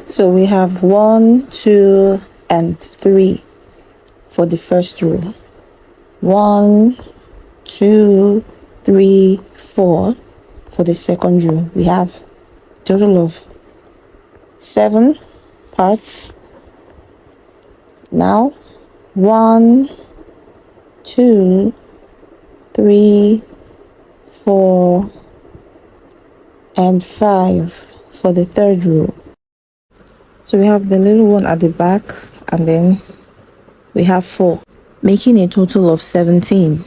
So we have 1, 2, and 3 for the first row. 1, 2, 3, 4 for the second row. We have a total of 7 parts. Now 1, 2, 3, 4, and 5 for the third row. So we have the little one at the back, and then we have 4, making a total of 17.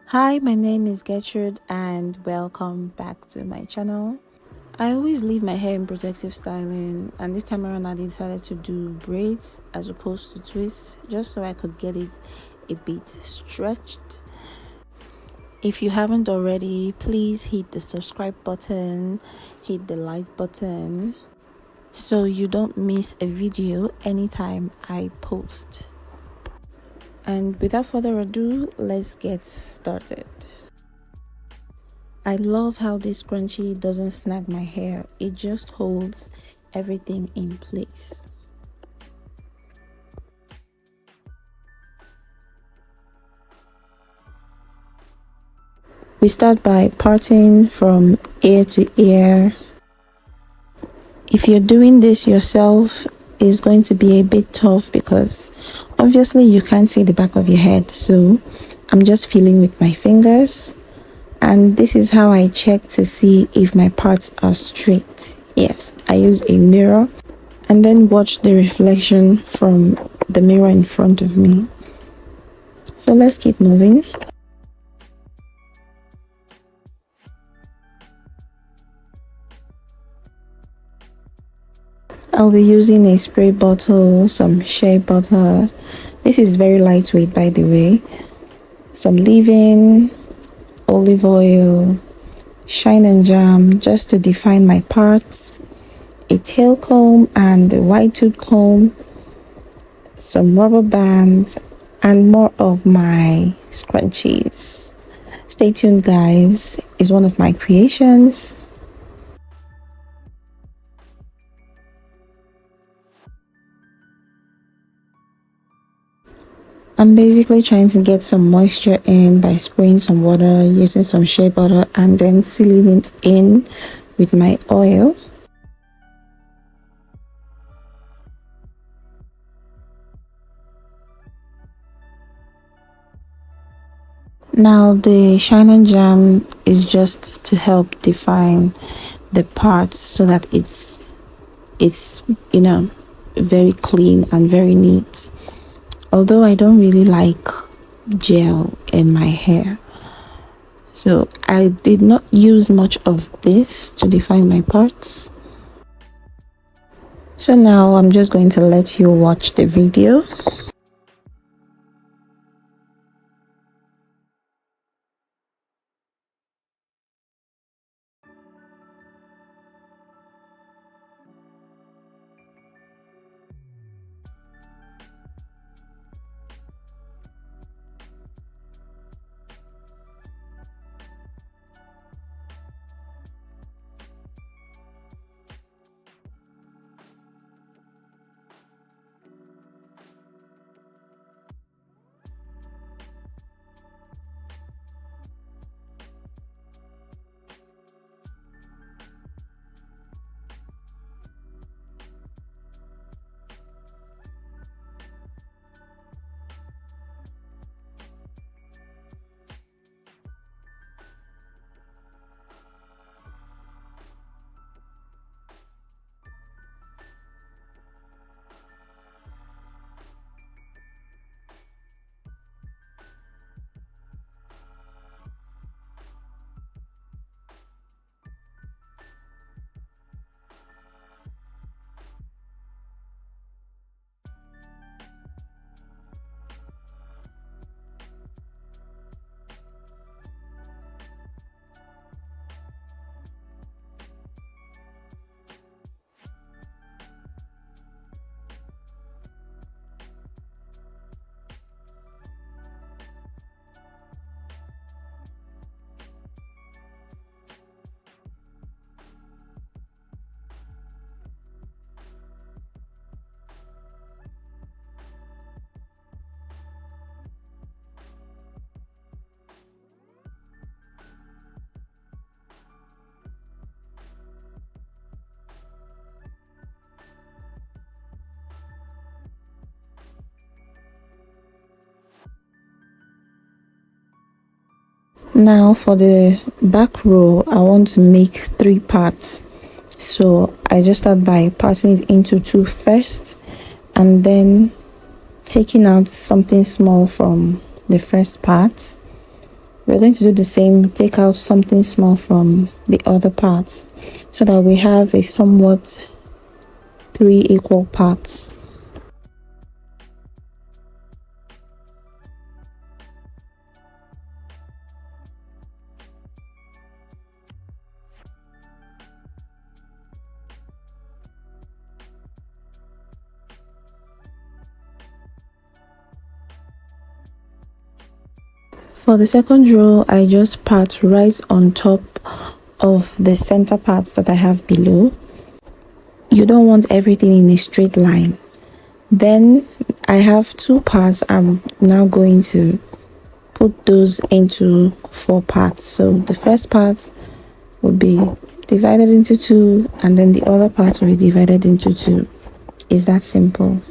Hi, my name is Gertrude and welcome back to my channel. I always leave my hair in protective styling, and this time around I decided to do braids as opposed to twists, just so I could get it a bit stretched. If you haven't already, please hit the subscribe button, hit the like button, so you don't miss a video anytime I post. And without further ado, let's get started. I love how this scrunchie doesn't snag my hair. It just holds everything in place. We start by parting from ear to ear. If you're doing this yourself, it's going to be a bit tough because obviously you can't see the back of your head. So I'm just feeling with my fingers. And this is how I check to see if my parts are straight. Yes, I use a mirror and then watch the reflection from the mirror in front of me. So let's keep moving. I'll be using a spray bottle, some shea butter. This is very lightweight, by the way. Some leave-in, olive oil, shine and jam just to define my parts, a tail comb and a wide tooth comb, some rubber bands, and more of my scrunchies. Stay tuned, guys. It's one of my creations. I'm basically trying to get some moisture in by spraying some water, using some shea butter, and then sealing it in with my oil. Now the shine and jam is just to help define the parts so that it's very clean and very neat. Although I don't really like gel in my hair, so I did not use much of this to define my parts. So now I'm just going to let you watch the video. Now for the back row, I want to make 3 parts. So I just start by parting it into 2 first, and then taking out something small from the first part. We're going to do the same, take out something small from the other part, so that we have a somewhat 3 equal parts. For the second row, I just part right on top of the center parts that I have below. You don't want everything in a straight line. Then I have 2 parts. I'm now going to put those into 4 parts. So the first part will be divided into 2, and then the other part will be divided into 2. It's that simple.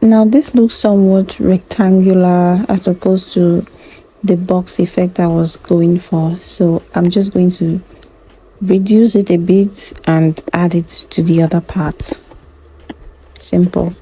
Now this looks somewhat rectangular as opposed to the box effect I was going for. So I'm just going to reduce it a bit and add it to the other part. Simple.